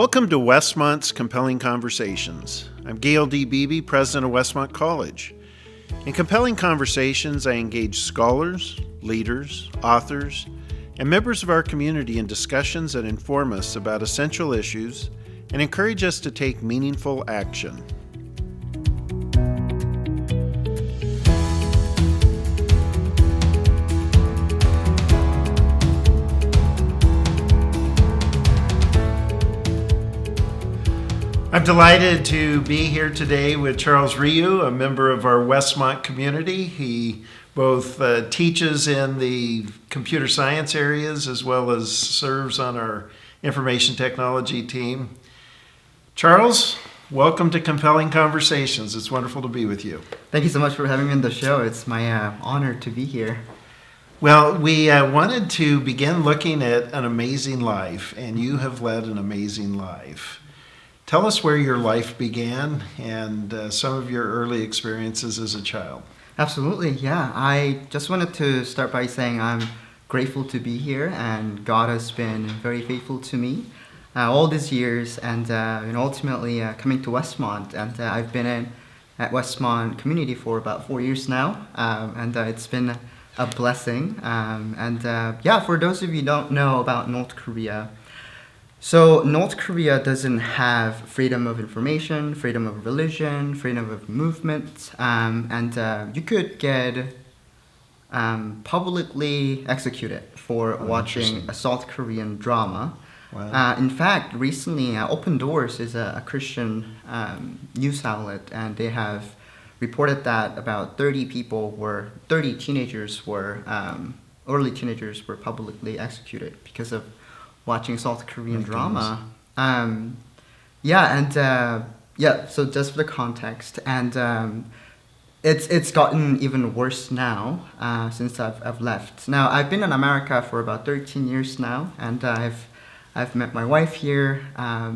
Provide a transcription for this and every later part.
Welcome to Westmont's Compelling Conversations. I'm Gayle D. Beebe, president of Westmont College. In Compelling Conversations, I engage scholars, leaders, authors, and members of our community in discussions that inform us about essential issues and encourage us to take meaningful action. I'm delighted to be here today with Charles Ryu, a member of our Westmont community. He both teaches in the computer science areas as well as serves on our information technology team. Charles, welcome to Compelling Conversations. It's wonderful to be with you. Thank you so much for having me on the show. It's my honor to be here. Well, we wanted to begin looking at an amazing life, and you have led an amazing life. Tell us where your life began and some of your early experiences as a child. Absolutely, yeah. I just wanted to start by saying I'm grateful to be here, and God has been very faithful to me all these years, and ultimately coming to Westmont. And I've been at Westmont community for about 4 years now, and it's been a blessing. For those of you who don't know about North Korea, so North Korea doesn't have freedom of information, freedom of religion, freedom of movement, and you could get publicly executed for watching a South Korean drama. Wow. In fact, recently, Open Doors is a Christian news outlet, and they have reported that about 30 teenagers were, early teenagers were publicly executed because of watching South Korean drama. So just for the context, and it's gotten even worse now since I've left. Now I've been in America for about 13 years now, and I've met my wife here, I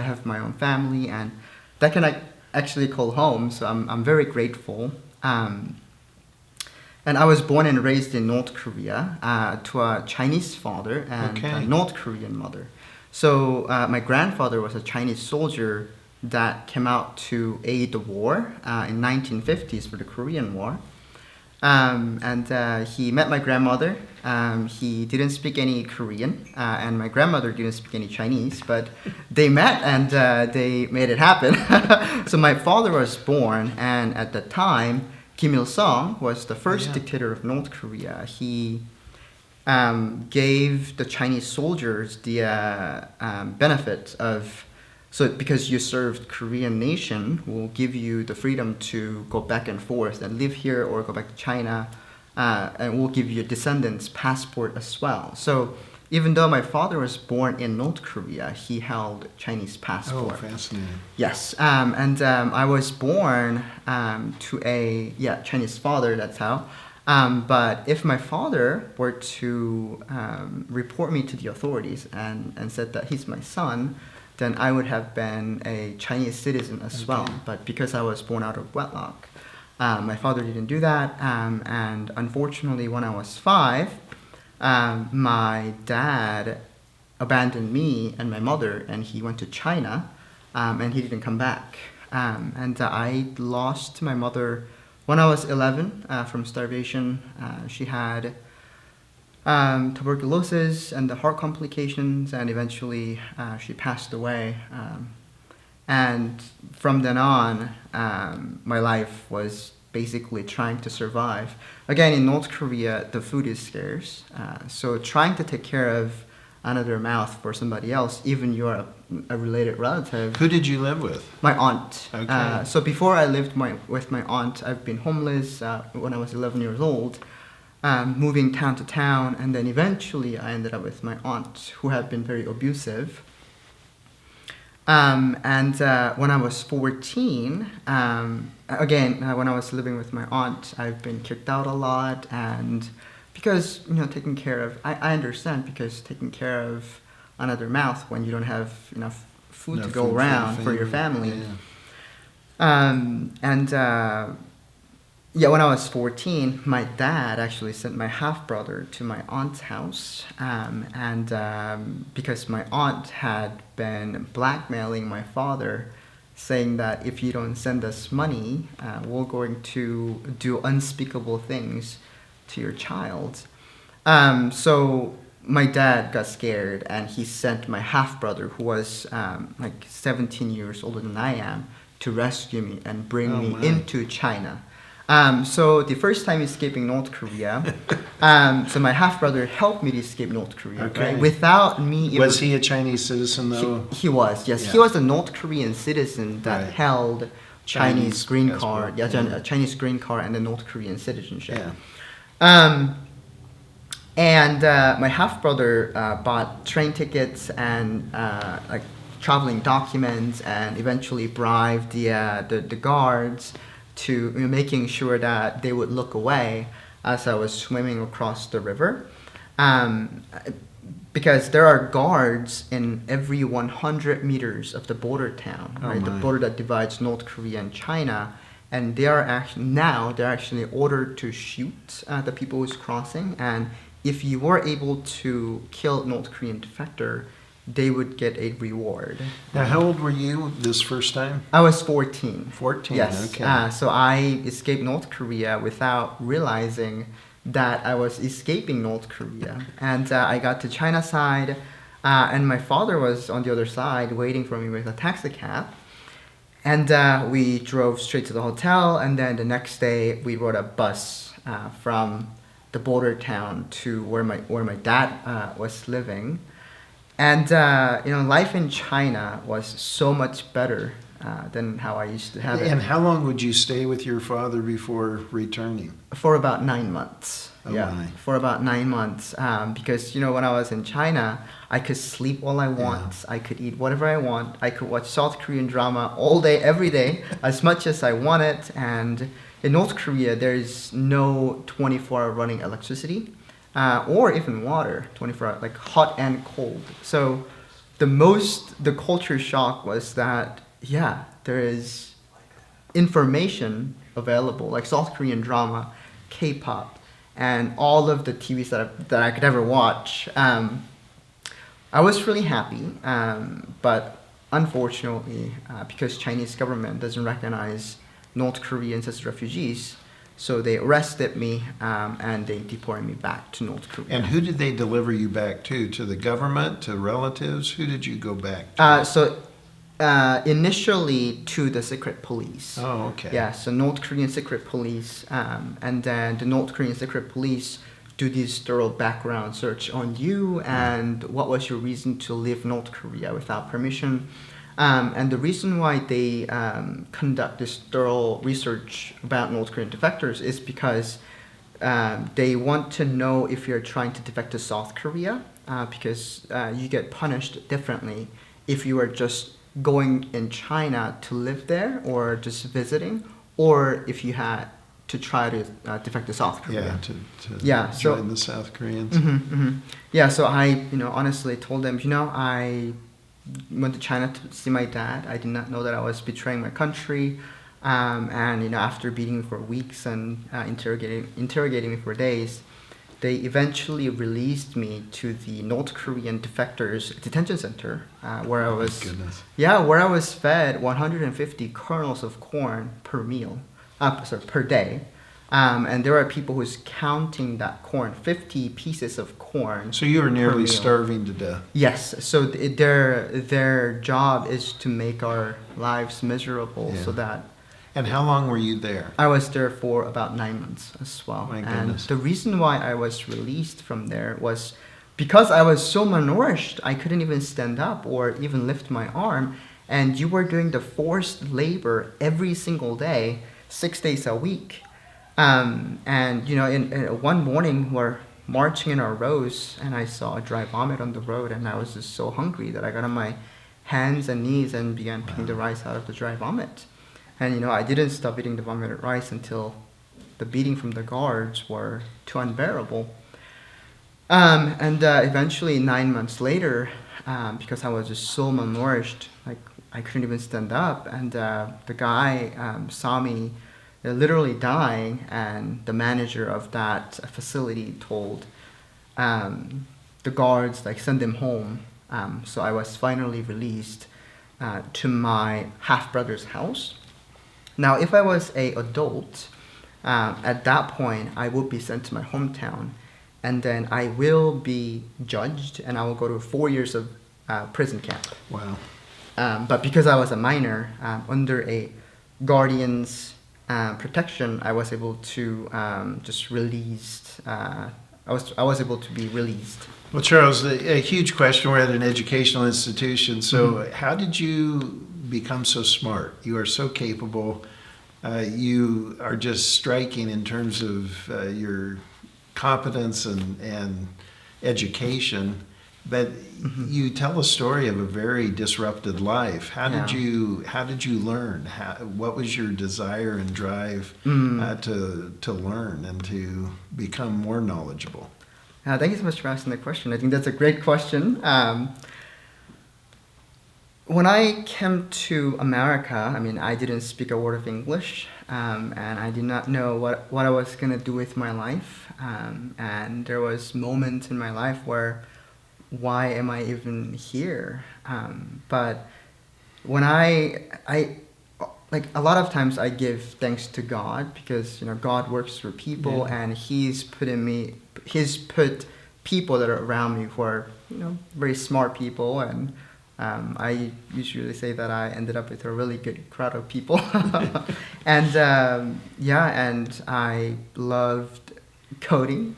have my own family, and that can actually call home. So I'm very grateful. And I was born and raised in North Korea to a Chinese father and a North Korean mother. So my grandfather was a Chinese soldier that came out to aid the war in 1950s for the Korean War. He met my grandmother. He didn't speak any Korean, and my grandmother didn't speak any Chinese, but they met and they made it happen. So my father was born, and at the time, Kim Il-sung was the first dictator of North Korea. He gave the Chinese soldiers the benefit of, so because you served Korean nation, will give you the freedom to go back and forth and live here or go back to China, and will give you a descendant's passport as well. So even though my father was born in North Korea, he held Chinese passport. Oh, fascinating. Yes, I was born to a Chinese father, that's how. But if my father were to report me to the authorities and said that he's my son, then I would have been a Chinese citizen as well. But because I was born out of wedlock, my father didn't do that. And unfortunately, when I was 5, my dad abandoned me and my mother, and he went to China, and he didn't come back. I lost my mother when I was 11 from starvation. She had tuberculosis and the heart complications, and eventually she passed away. And from then on, my life was basically trying to survive. Again, in North Korea, the food is scarce. So trying to take care of another mouth for somebody else, even you're a related relative. Who did you live with? My aunt. Okay. So before I lived with my aunt, I've been homeless when I was 11 years old, moving town to town, and then eventually I ended up with my aunt, who had been very abusive. When I was 14, when I was living with my aunt, I've been kicked out a lot, and because, taking care of, I understand, because taking care of another mouth when you don't have enough food to go around for your family. Yeah, when I was 14, my dad actually sent my half brother to my aunt's house, and because my aunt had been blackmailing my father, saying that if you don't send us money, we're going to do unspeakable things to your child. So my dad got scared, and he sent my half brother, who was like 17 years older than I am, to rescue me and bring Oh me my. into China. So the first time escaping North Korea, so my half brother helped me to escape North Korea. Okay. Right? Without me, it Was he a Chinese citizen though? he was, yes. Yeah. He was a North Korean citizen that Right. held Chinese Chinese green passport, card, yeah, yeah. a Chinese green card and the North Korean citizenship. Yeah. And my half brother bought train tickets and like traveling documents, and eventually bribed the guards to making sure that they would look away as I was swimming across the river. Um, because there are guards in every 100 meters of the border town, Oh right? The my. border that divides North Korea and China, and they're actually ordered to shoot the people who's crossing. And if you were able to kill North Korean defector, they would get a reward. Now, how old were you this first time? I was 14. 14. Yes. Okay. So I escaped North Korea without realizing that I was escaping North Korea. And I got to China side, and my father was on the other side waiting for me with a taxi cab. And we drove straight to the hotel, and then the next day we rode a bus from the border town to where my dad was living. And life in China was so much better than how I used to have it. And how long would you stay with your father before returning? For about 9 months. Oh Yeah, my. for about 9 months. Because when I was in China, I could sleep all I want. I could eat whatever I want. I could watch South Korean drama all day, every day, as much as I wanted. And in North Korea, there is no 24-hour running electricity. Or even water, 24 hours, like hot and cold. So the culture shock was that, yeah, there is information available, like South Korean drama, K-pop, and all of the TVs that I could ever watch. I was really happy, but unfortunately, because Chinese government doesn't recognize North Koreans as refugees, so they arrested me and they deported me back to North Korea. And who did they deliver you back to? To the government? To relatives? Who did you go back to? Initially to the secret police. Oh, okay. Yeah, so North Korean secret police, and then the North Korean secret police do this thorough background search on you and what was your reason to leave North Korea without permission. And the reason why they conduct this thorough research about North Korean defectors is because they want to know if you're trying to defect to South Korea, because you get punished differently if you are just going in China to live there or just visiting, or if you had to try to defect to South Korea. Yeah, to join the South Koreans. Yeah, so I honestly told them, I went to China to see my dad. I did not know that I was betraying my country. And after beating me for weeks and interrogating me for days, they eventually released me to the North Korean defectors detention center, where I was where I was fed 150 kernels of corn per meal, per day. And there are people who's counting that corn, 50 pieces of corn. So you were nearly meal. starving to death. Yes. So their job is to make our lives miserable, so that. And how long were you there? I was there for about 9 months as well. My and goodness. the reason why I was released from there was because I was so malnourished. I couldn't even stand up or even lift my arm. And you were doing the forced labor every single day, 6 days a week. And in one morning we're marching in our rows, and I saw a dry vomit on the road, and I was just so hungry that I got on my hands and knees and began picking the rice out of the dry vomit. And I didn't stop eating the vomited rice until the beating from the guards were too unbearable. And eventually 9 months later, because I was just so malnourished, like I couldn't even stand up, and the guy saw me literally dying, and the manager of that facility told the guards, like, send him home. So I was finally released to my half-brother's house. Now, if I was an adult, at that point, I would be sent to my hometown, and then I will be judged, and I will go to 4 years of prison camp. Wow. But because I was a minor, under a guardian's protection, I was able to just released. I was able to be released. Well, Charles, a huge question. We're at an educational institution. So how did you become so smart? You are so capable. You are just striking in terms of your competence and education. But you tell a story of a very disrupted life. How did you learn? What was your desire and drive to learn and to become more knowledgeable? Thank you so much for asking the question. I think that's a great question. When I came to America, I mean, I didn't speak a word of English, and I did not know what I was going to do with my life. And there was moments in my life where, why am I even here? But when I like, a lot of times I give thanks to God, because, you know, God works through people, and He's put people that are around me who are, you know, very smart people, and I usually say that I ended up with a really good crowd of people. And and I loved coding.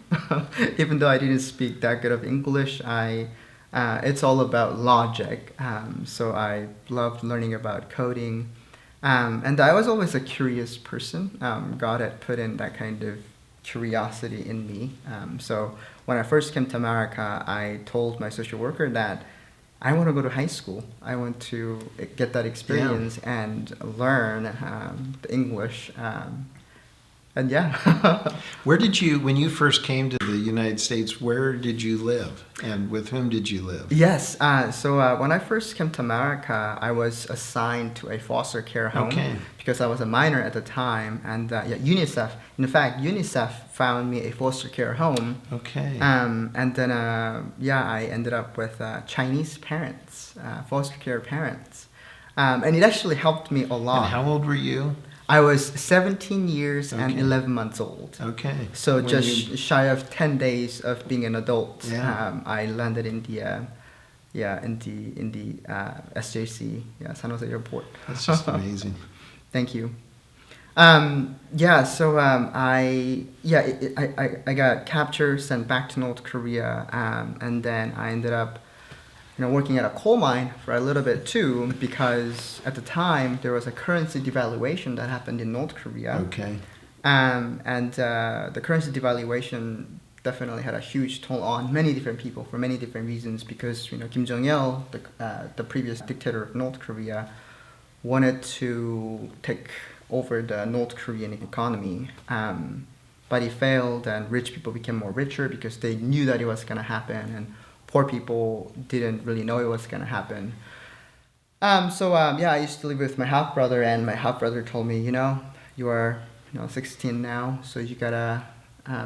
Even though I didn't speak that good of English, it's all about logic. So I loved learning about coding. And I was always a curious person. God had put in that kind of curiosity in me. So when I first came to America, I told my social worker that I want to go to high school. I want to get that experience and learn the English. Where did you, when you first came to the United States, where did you live, and with whom did you live? Yes, so when I first came to America, I was assigned to a foster care home because I was a minor at the time, and UNICEF found me a foster care home. Okay. And then I ended up with Chinese parents, foster care parents, and it actually helped me a lot. And how old were you? I was 17 years and 11 months old. Okay. So shy of 10 days of being an adult, I landed in the SJC, San Jose Airport. That's just amazing. Thank you. I got captured, sent back to North Korea, and then I ended up, you know, working at a coal mine for a little bit too, because at the time there was a currency devaluation that happened in North Korea. Okay. The currency devaluation definitely had a huge toll on many different people for many different reasons, because, you know, Kim Jong-il, the previous dictator of North Korea, wanted to take over the North Korean economy. But he failed, and rich people became more richer because they knew that it was going to happen, and poor people didn't really know it was going to happen. I used to live with my half-brother, and my half-brother told me, you know, you are 16 now, so you got to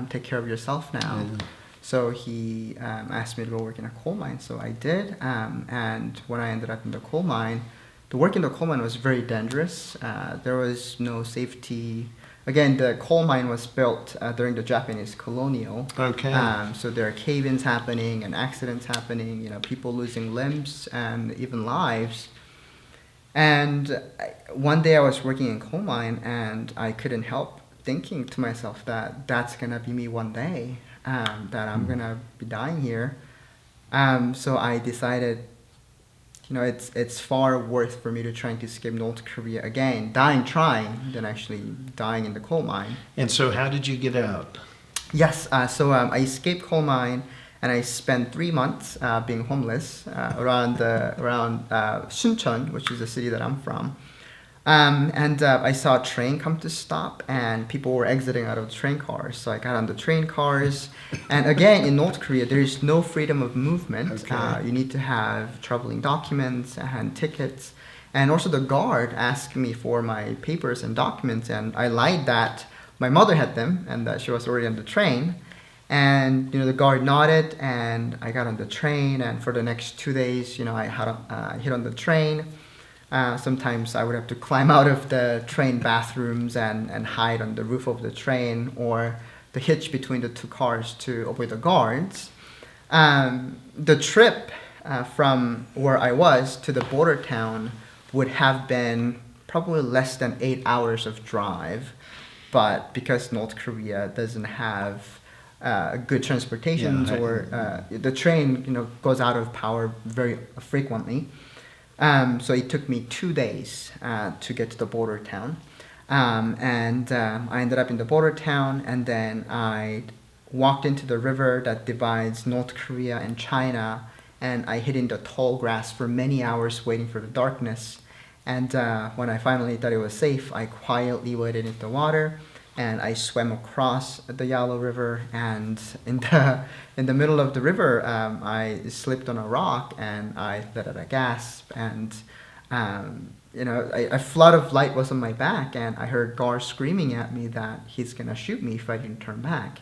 take care of yourself now. Yeah. So he asked me to go work in a coal mine, so I did. And when I ended up in the coal mine, the work in the coal mine was very dangerous. There was no safety. Again, the coal mine was built during the Japanese colonial. Okay. So there are cave-ins happening and accidents happening, you know, people losing limbs and even lives. And one day I was working in coal mine, and I couldn't help thinking to myself that that's going to be me one day, that I'm going to be dying here. So I decided, you know, it's far worth for me to trying to escape North Korea again, dying trying, than actually dying in the coal mine. And so how did you get out? Yes, I escaped coal mine, and I spent 3 months being homeless around Suncheon, which is the city that I'm from. I saw a train come to stop, and people were exiting out of the train cars. So I got on the train cars. And again, in North Korea, there is no freedom of movement. Okay. You need to have traveling documents and tickets. And also the guard asked me for my papers and documents, and I lied that my mother had them and that she was already on the train. And the guard nodded, and I got on the train. And for the next 2 days, I had hit on the train. Sometimes I would have to climb out of the train bathrooms and hide on the roof of the train or the hitch between the two cars to avoid the guards. The trip from where I was to the border town would have been probably less than 8 hours of drive, but because North Korea doesn't have good transportation, the train goes out of power very frequently. So it took me 2 days to get to the border town. I ended up in the border town, and then I walked into the river that divides North Korea and China, and I hid in the tall grass for many hours waiting for the darkness. And when I finally thought it was safe, I quietly waded into the water, and I swam across the Yellow River. And in the middle of the river, I slipped on a rock, and I let out a gasp. And a flood of light was on my back, and I heard Gar screaming at me that he's gonna shoot me if I didn't turn back.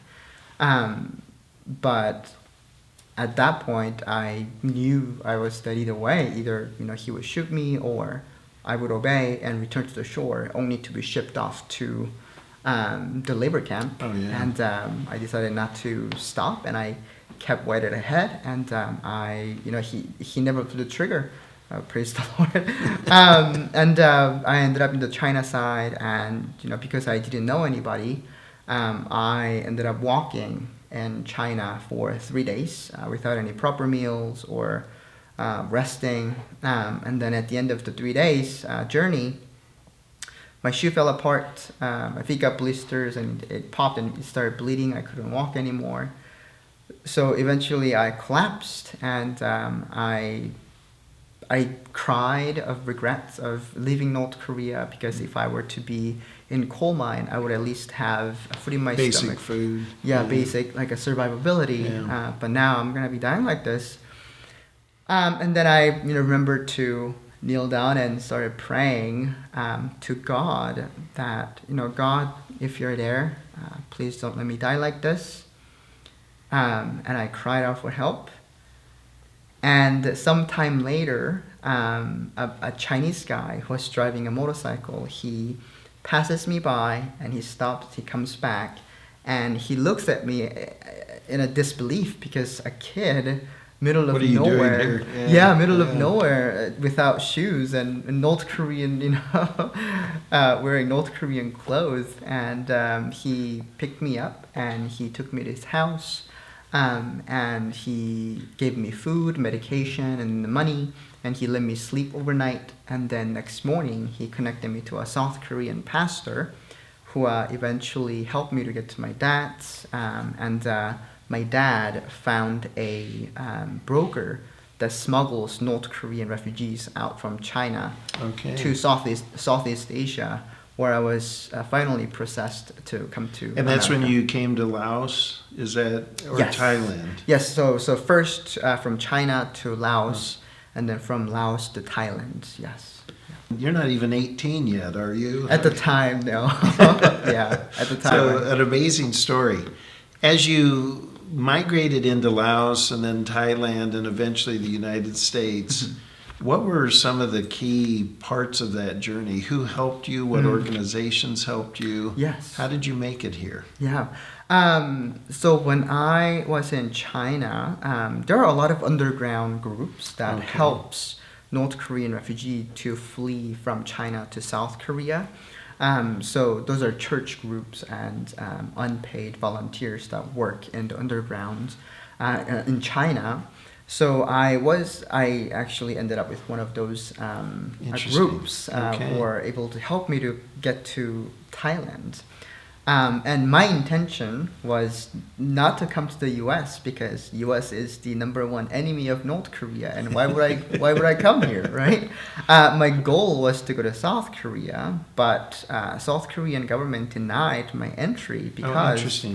But at that point, I knew I was dead either way. Either he would shoot me, or I would obey and return to the shore, only to be shipped off to the labor camp. Oh, yeah. And I decided not to stop, and I kept waded ahead. And he never pulled the trigger. Praise the Lord. I ended up in the China side, and because I didn't know anybody, I ended up walking in China for 3 days without any proper meals or resting. And then at the end of the 3 days journey, my shoe fell apart. My feet got blisters, and it popped and it started bleeding. I couldn't walk anymore. So eventually I collapsed, and I cried of regrets of leaving North Korea, because if I were to be in coal mine, I would at least have food in my stomach. Basic food. Yeah, basic, like a survivability. Yeah. But now I'm going to be dying like this. And then I remembered to kneel down and started praying to God that, God, if you're there, please don't let me die like this. And I cried out for help. And sometime later, a Chinese guy who was driving a motorcycle, he passes me by, and he stops, he comes back, and he looks at me in a disbelief, because a kid, middle of nowhere, of nowhere, without shoes, and North Korean, wearing North Korean clothes. And he picked me up, and he took me to his house. And he gave me food, medication, and the money, and he let me sleep overnight. And then next morning, he connected me to a South Korean pastor who eventually helped me to get to my dad's. My dad found a broker that smuggles North Korean refugees out from China to Southeast Asia, where I was finally processed to come to And that's America. when you came to Laos, is that, or Yes. Thailand? Yes, so first from China to Laos, and then from Laos to Thailand, yes. You're not even 18 yet, are you? At the time, no. Yeah, at the time. So an amazing story. As you migrated into Laos and then Thailand and eventually the United States, what were some of the key parts of that journey? Who helped you? What organizations helped you? Yes. How did you make it here? Yeah. So when I was in China, there are a lot of underground groups that helps North Korean refugee to flee from China to South Korea. So those are church groups and unpaid volunteers that work in the underground in China. So I actually ended up with one of those groups who were able to help me to get to Thailand. And my intention was not to come to the U.S. because U.S. is the #1 enemy of North Korea, and why would I come here, right? My goal was to go to South Korea, but South Korean government denied my entry because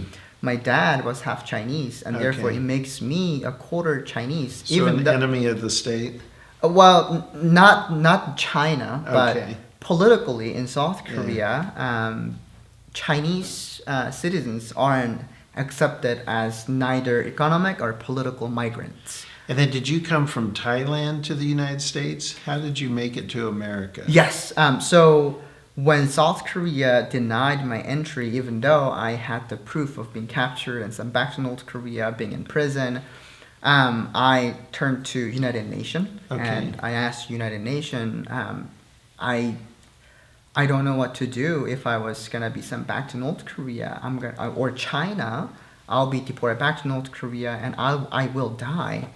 my dad was half Chinese, and therefore it makes me a quarter Chinese. So an enemy of the state? Well, not China, but Okay. politically in South Korea, Chinese citizens aren't accepted as neither economic or political migrants. And then did you come from Thailand to the United States? How did you make it to America? Yes. So when South Korea denied my entry, even though I had the proof of being captured and sent back to North Korea, being in prison, I turned to United Nations and I asked United Nations, I don't know what to do if I was gonna be sent back to North Korea. Or China. I'll be deported back to North Korea and I will die.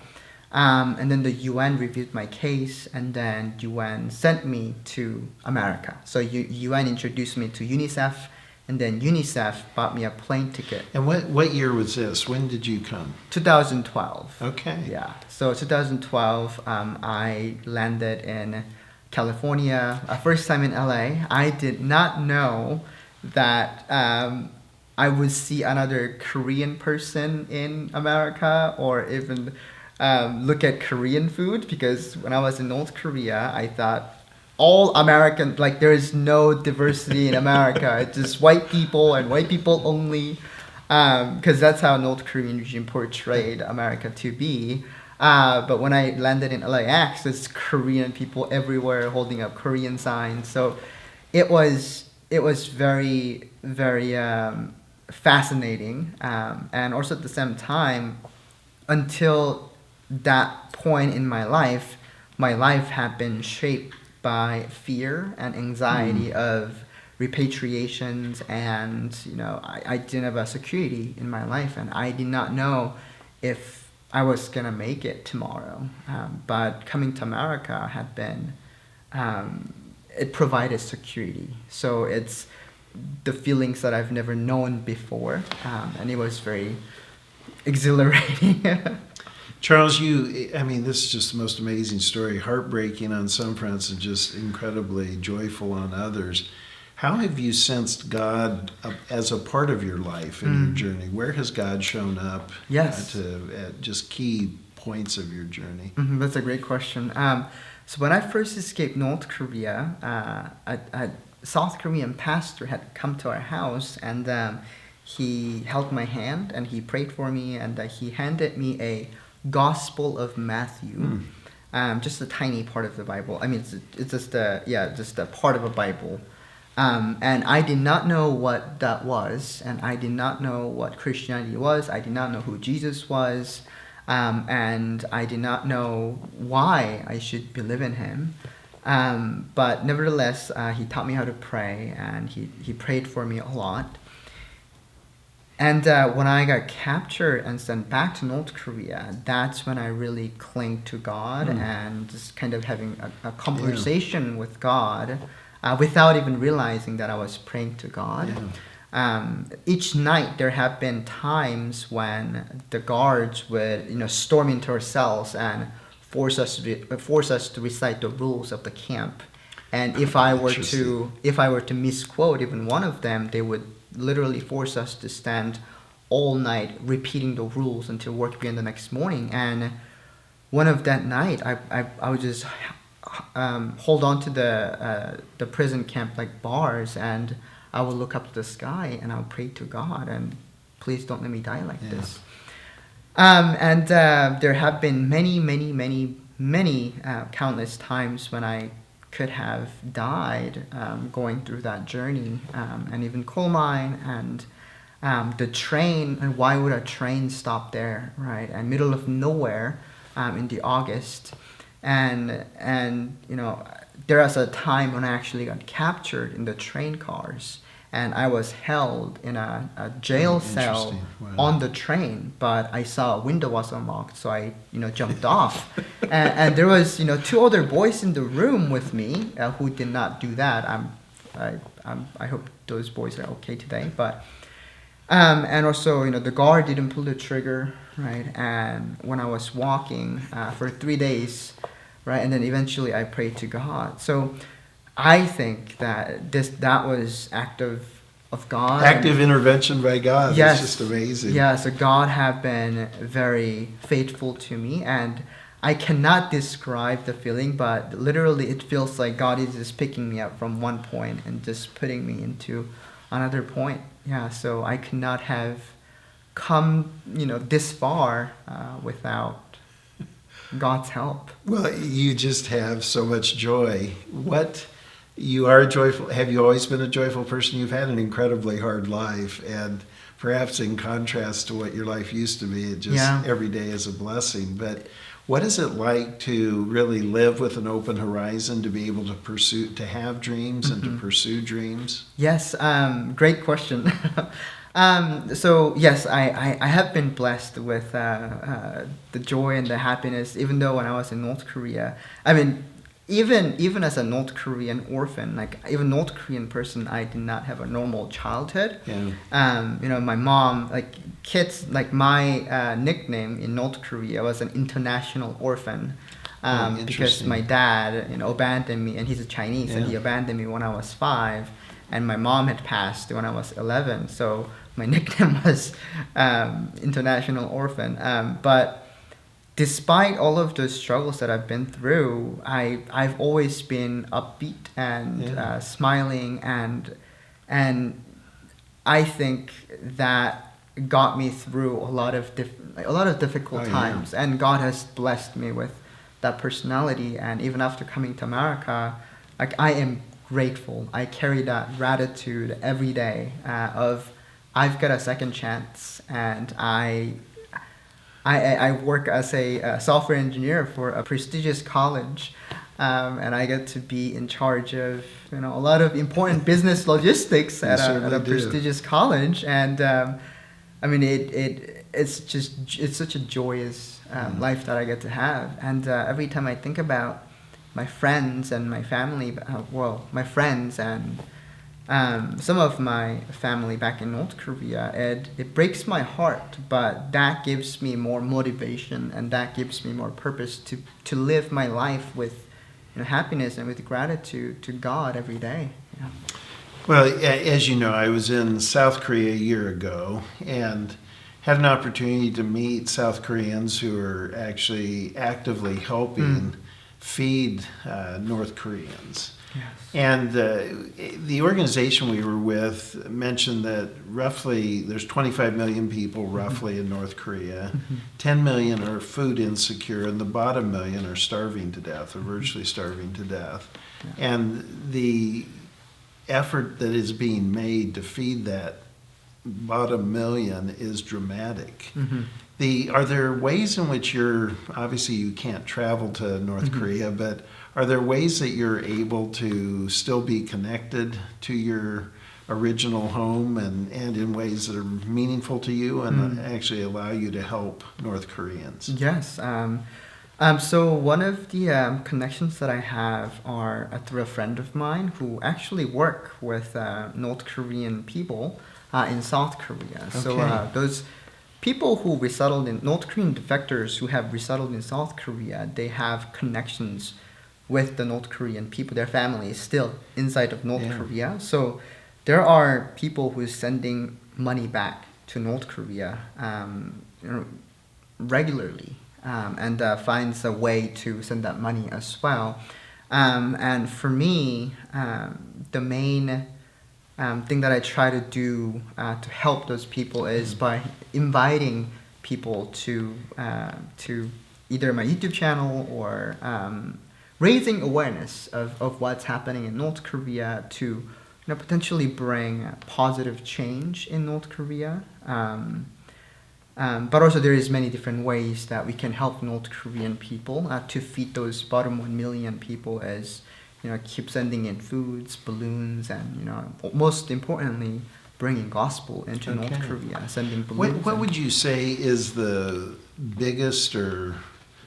And then the UN reviewed my case, and then UN sent me to America. So UN introduced me to UNICEF, and then UNICEF bought me a plane ticket. And what year was this? When did you come? 2012. Okay. Yeah. So 2012, I landed in California. First time in LA. I did not know that I would see another Korean person in America, or even look at Korean food, because when I was in North Korea, I thought all American, like there is no diversity in America. It's just white people and white people only, because that's how North Korean regime portrayed America to be. But when I landed in LAX, there's Korean people everywhere holding up Korean signs. So it was very, very fascinating, and also at the same time, until that point in my life had been shaped by fear and anxiety of repatriations, and I didn't have a security in my life, and I did not know if I was gonna make it tomorrow. But coming to America had been, it provided security. So it's the feelings that I've never known before, and it was very exhilarating. Charles, this is just the most amazing story, heartbreaking on some fronts and just incredibly joyful on others. How have you sensed God as a part of your life and your journey? Where has God shown up at just key points of your journey? That's a great question. So when I first escaped North Korea, a South Korean pastor had come to our house, and he held my hand and he prayed for me, and he handed me a Gospel of Matthew, just a tiny part of the Bible. I mean, it's just a part of a Bible, and I did not know what that was, and I did not know what Christianity was. I did not know who Jesus was, and I did not know why I should believe in him. But nevertheless, he taught me how to pray, and he prayed for me a lot. And when I got captured and sent back to North Korea, that's when I really clung to God and just kind of having a conversation with God without even realizing that I was praying to God. Each night there have been times when the guards would storm into our cells and force us to recite the rules of the camp. And if I were to misquote even one of them, they would literally force us to stand all night repeating the rules until work began the next morning. And one of that night, I would just hold on to the prison camp like bars, and I would look up to the sky and I would pray to God, and please don't let me die like this. And there have been many countless times when I could have died going through that journey, and even coal mine, and the train. And why would a train stop there, right? In middle of nowhere, in the August, and there was a time when I actually got captured in the train cars, and I was held in a jail cell on the train, but I saw a window was unlocked, so I jumped off, and there was two other boys in the room with me who did not do that. I hope those boys are okay today, but and also the guard didn't pull the trigger, right? And when I was walking for 3 days, right, and then eventually I prayed to God. So I think that that was act of God. Active intervention by God. Yes. It's just amazing. Yeah, so God have been very faithful to me, and I cannot describe the feeling, but literally it feels like God is just picking me up from one point and just putting me into another point. Yeah, so I could not have come, this far without God's help. Well, you just have so much joy. You are joyful. Have you always been a joyful person? You've had an incredibly hard life, and perhaps in contrast to what your life used to be, every day is a blessing. But what is it like to really live with an open horizon, to be able to have dreams and to pursue dreams? Yes, great question. So yes, I have been blessed with the joy and the happiness, even though when I was in North Korea, I mean, even as a North Korean orphan, like even North Korean person, I did not have a normal childhood. Yeah. My mom, like kids, like my nickname in North Korea was an international orphan. Because my dad, abandoned me, and he's a Chinese, and he abandoned me when I was 5, and my mom had passed when I was 11. So my nickname was international orphan. But despite all of those struggles that I've been through, I've always been upbeat and smiling, and I think that got me through a lot of difficult times, and God has blessed me with that personality. And even after coming to America, like, I am grateful. I carry that gratitude every day of I've got a second chance, and I work as a software engineer for a prestigious college, and I get to be in charge of a lot of important business logistics at a prestigious college, and I mean it's such a joyous life that I get to have, and every time I think about my friends and my family, my friends and some of my family back in North Korea, it breaks my heart, but that gives me more motivation, and that gives me more purpose to live my life with happiness and with gratitude to God every day. Yeah. Well, as you know, I was in South Korea a year ago and had an opportunity to meet South Koreans who are actually actively helping feed North Koreans. Yes. And the organization we were with mentioned that roughly there's 25 million people roughly in North Korea. 10 million are food insecure, and the bottom million are starving to death, or virtually starving to death. Yeah. And the effort that is being made to feed that bottom million is dramatic. Are there ways in which obviously you can't travel to North Korea, but are there ways that you're able to still be connected to your original home and in ways that are meaningful to you and actually allow you to help North Koreans? Yes. So one of the connections that I have are through a friend of mine who actually work with North Korean people in South Korea. Okay. So those people who resettled in North Korean defectors who have resettled in South Korea, they have connections with the North Korean people. Their family is still inside of North Korea. So there are people who are sending money back to North Korea regularly, and finds a way to send that money as well. And for me, the main thing that I try to do to help those people is by inviting people to either my YouTube channel or raising awareness of what's happening in North Korea to potentially bring positive change in North Korea. But also there is many different ways that we can help North Korean people to feed those bottom 1 million people, as keep sending in foods, balloons, and most importantly, bringing gospel into North Korea, sending balloons. What would you say is the biggest or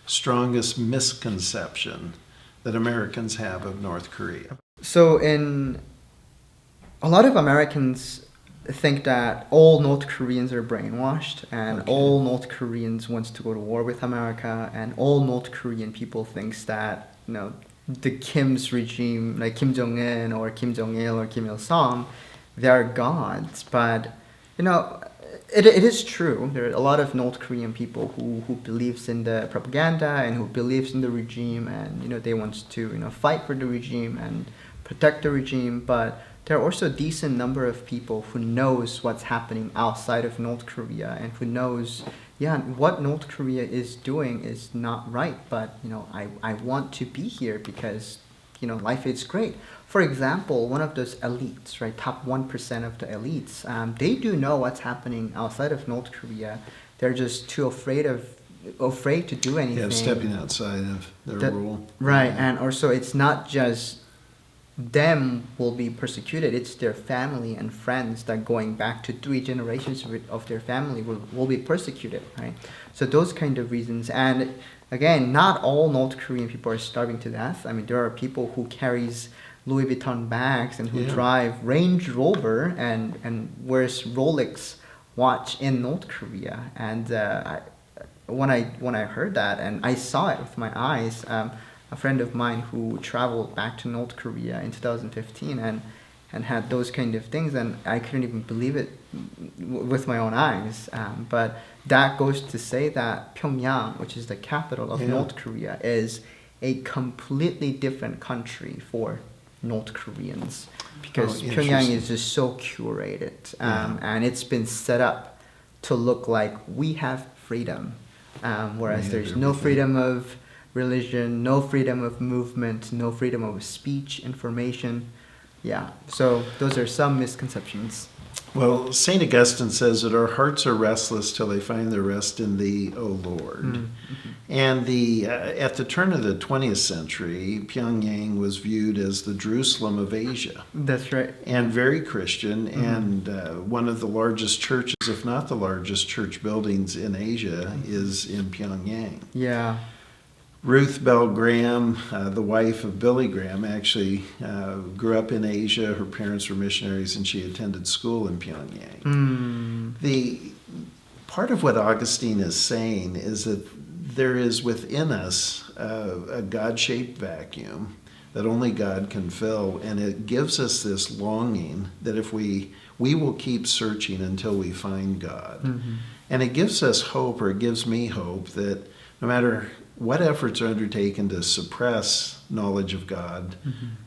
strongest misconception that Americans have of North Korea? So a lot of Americans think that all North Koreans are brainwashed, and all North Koreans wants to go to war with America, and all North Korean people thinks that the Kim's regime, like Kim Jong-un or Kim Jong-il or Kim Il-sung, they are gods. But You know, it is true. There are a lot of North Korean people who believes in the propaganda and who believes in the regime, and they want to fight for the regime and protect the regime. But there are also a decent number of people who knows what's happening outside of North Korea and who knows, yeah, what North Korea is doing is not right. But I want to be here because life is great. For example, one of those elites, right, top 1% of the elites, they do know what's happening outside of North Korea. They're just too afraid to do anything. Yeah, stepping outside of their rule. Right, and also it's not just them will be persecuted, it's their family and friends that going back to 3 generations of their family will be persecuted, right? So those kind of reasons. And again, not all North Korean people are starving to death. I mean, there are people who carries Louis Vuitton bags and who drive Range Rover and wears Rolex watch in North Korea. And when I heard that and I saw it with my eyes, a friend of mine who traveled back to North Korea in 2015 and had those kind of things, and I couldn't even believe it with my own eyes. But that goes to say that Pyongyang, which is the capital of North Korea, is a completely different country for North Koreans because Pyongyang is just so curated, and it's been set up to look like we have freedom, whereas there's no freedom of religion, no freedom of movement, no freedom of speech, information. Yeah, so those are some misconceptions. Well, St. Augustine says that our hearts are restless till they find their rest in Thee, O Lord. Mm-hmm. And at the turn of the 20th century, Pyongyang was viewed as the Jerusalem of Asia. That's right. And very Christian, and one of the largest churches, if not the largest church buildings in Asia, is in Pyongyang. Yeah. Ruth Bell Graham, the wife of Billy Graham, actually grew up in Asia. Her parents were missionaries, and she attended school in Pyongyang. The part of what Augustine is saying is that there is within us a God-shaped vacuum that only God can fill, and it gives us this longing that if we will keep searching until we find God. Mm-hmm. And it gives us hope, or it gives me hope, that no matter what efforts are undertaken to suppress knowledge of God,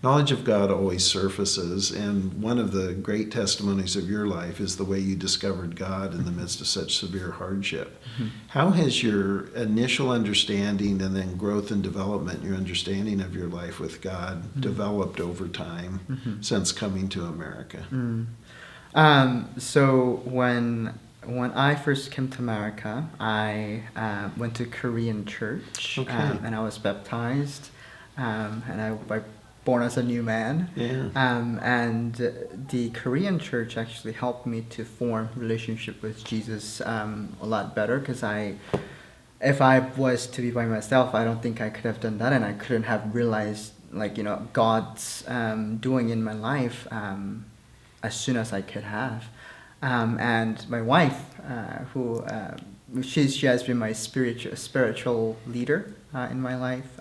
knowledge of God always surfaces. And one of the great testimonies of your life is the way you discovered God in the midst of such severe hardship. How has your initial understanding and then growth and development, your understanding of your life with God, developed over time since coming to America? So when I first came to America, I went to Korean church, and I was baptized, and I was born as a new man. Yeah. And the Korean church actually helped me to form relationship with Jesus a lot better, because if I was to be by myself, I don't think I could have done that, and I couldn't have realized God's doing in my life as soon as I could have. And my wife, who she has been my spiritual leader in my life,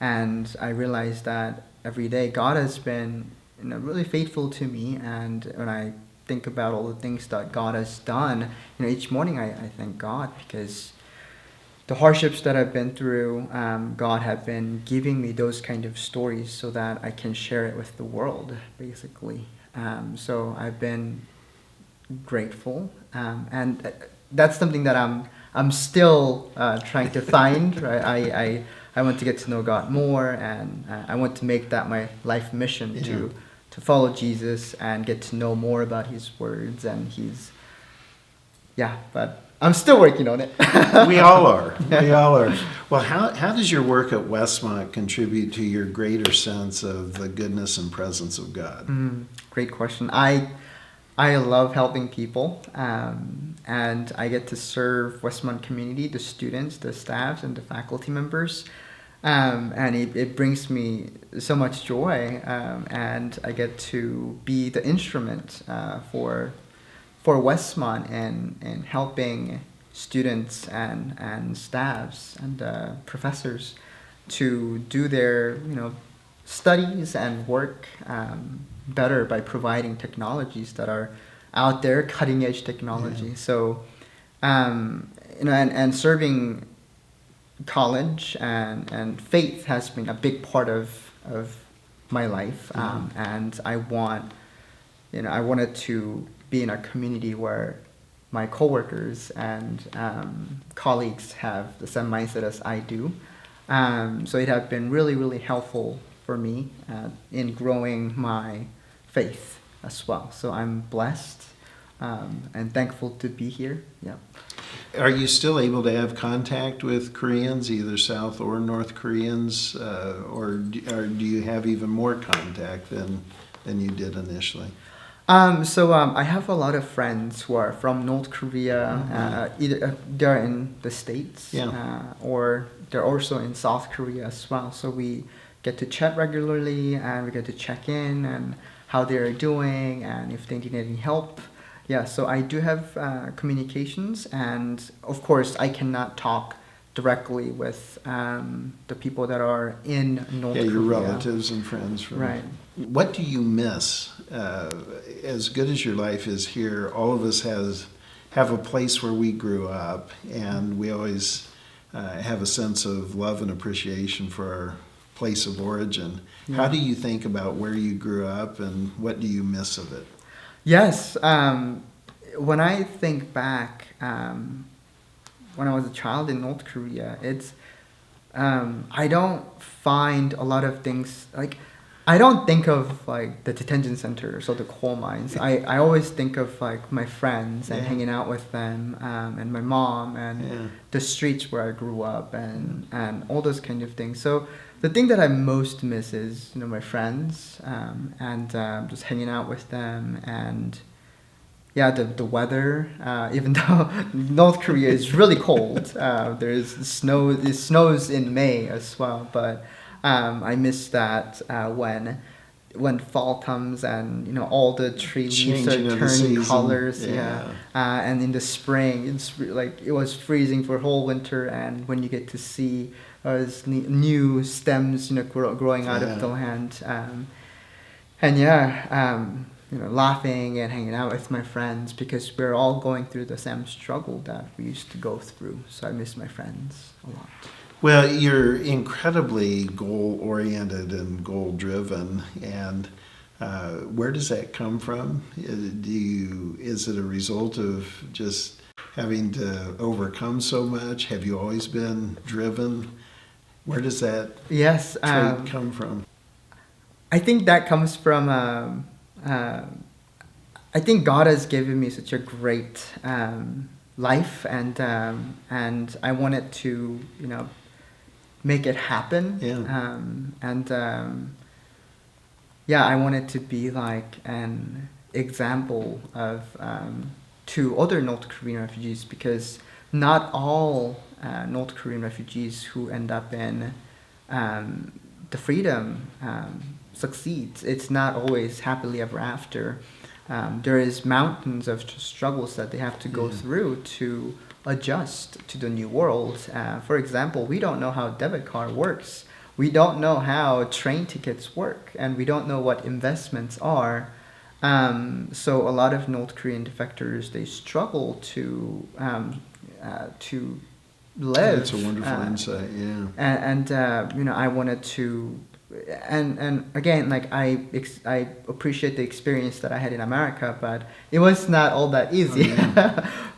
and I realized that every day God has been really faithful to me. And when I think about all the things that God has done, each morning I thank God, because the hardships that I've been through, God have been giving me those kind of stories so that I can share it with the world, basically. So I've been grateful, and that's something that I'm still trying to find. Right, I want to get to know God more, and I want to make that my life mission to follow Jesus and get to know more about His words and His. Yeah, but I'm still working on it. We all are. We all are. Well, how does your work at Westmont contribute to your greater sense of the goodness and presence of God? Great question. I love helping people, and I get to serve Westmont community, the students, the staffs, and the faculty members, and it brings me so much joy, and I get to be the instrument for Westmont in helping students and staffs and professors to do their studies and work better by providing technologies that are out there, cutting edge technology. So, and serving college and faith has been a big part of my life. And I wanted to be in a community where my coworkers and colleagues have the same mindset as I do. So it has been really, really helpful for me in growing my faith as well. So I'm blessed and thankful to be here. Yeah. Are you still able to have contact with Koreans, either South or North Koreans, or do you have even more contact than you did initially? So I have a lot of friends who are from North Korea. Either they're in the States, or they're also in South Korea as well. So we get to chat regularly, and we get to check in and how they're doing, and if they need any help. Yeah, so I do have communications, and of course I cannot talk directly with the people that are in North Korea. Yeah, your relatives and friends. Right. What do you miss? As good as your life is here, all of us have a place where we grew up, and we always have a sense of love and appreciation for our place of origin. Yeah. How do you think about where you grew up, and what do you miss of it? Yes, when I think back, when I was a child in North Korea, it's I don't find a lot of things like. I don't think of like the detention centers or the coal mines. I always think of like my friends and hanging out with them, and my mom and the streets where I grew up and all those kind of things. So the thing that I most miss is my friends and just hanging out with them, and the weather. Even though North Korea is really cold, there's snow. It snows in May as well, but. I miss that when fall comes and all the tree leaves are turning colors. And in the spring it's like it was freezing for whole winter, and when you get to see new stems growing out of the land, laughing and hanging out with my friends because we're all going through the same struggle that we used to go through. So I miss my friends a lot. Well, you're incredibly goal-oriented and goal-driven, and where does that come from? Is it a result of just having to overcome so much? Have you always been driven? Where does that trait come from? I think that comes from. I think God has given me such a great life, and I wanted to make it happen. I wanted to be like an example of to other North Korean refugees, because not all North Korean refugees who end up in the freedom succeeds. It's not always happily ever after. There is mountains of struggles that they have to go through to adjust to the new world. For example, we don't know how debit card works. We don't know how train tickets work, and we don't know what investments are. So a lot of North Korean defectors, they struggle to live. That's a wonderful insight. Yeah. And I wanted to. And again, like I appreciate the experience that I had in America, but it was not all that easy.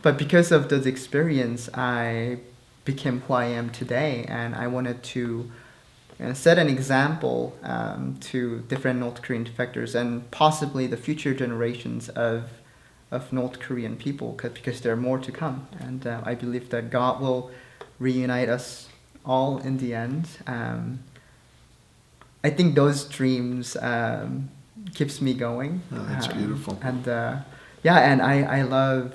But because of those experience, I became who I am today, and I wanted to set an example to different North Korean defectors and possibly the future generations of North Korean people, because there are more to come, and I believe that God will reunite us all in the end. I think those dreams keeps me going. Oh, that's beautiful. And and I love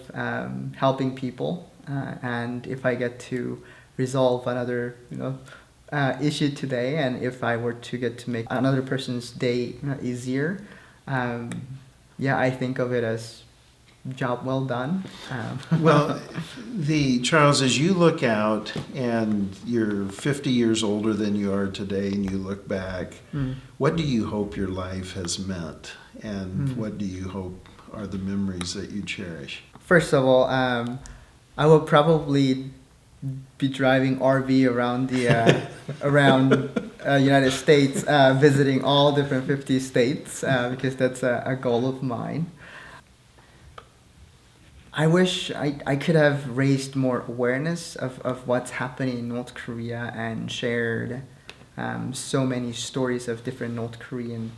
helping people. And if I get to resolve another issue today, and if I were to get to make another person's day easier, I think of it as job well done. Well, Charles, as you look out and you're 50 years older than you are today, and you look back, what do you hope your life has meant, and what do you hope are the memories that you cherish? First of all, I will probably be driving RV around the United States, visiting all different 50 states, because that's a goal of mine. I wish I could have raised more awareness of what's happening in North Korea and shared so many stories of different North Korean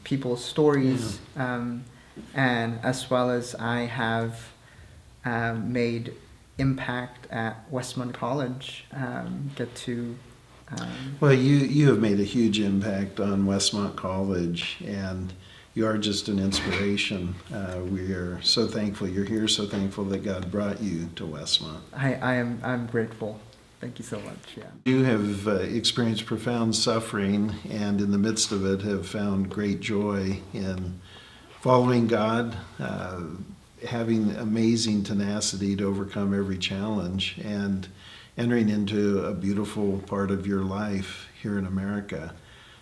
people's stories, and as well as I have made impact at Westmont College, get to Well, you have made a huge impact on Westmont College, and you are just an inspiration. We are so thankful you're here, so thankful that God brought you to Westmont. I'm grateful. Thank you so much. Yeah. You have experienced profound suffering, and in the midst of it have found great joy in following God, having amazing tenacity to overcome every challenge, and entering into a beautiful part of your life here in America.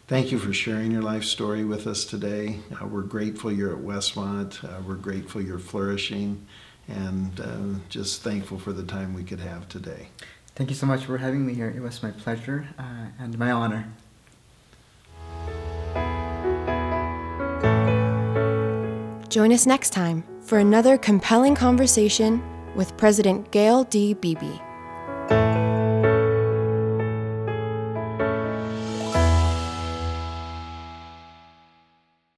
Thank you for sharing your life story with us today. We're grateful you're at Westmont. We're grateful you're flourishing, and just thankful for the time we could have today. Thank you so much for having me here. It was my pleasure and my honor. Join us next time for another compelling conversation with President Gayle D. Beebe.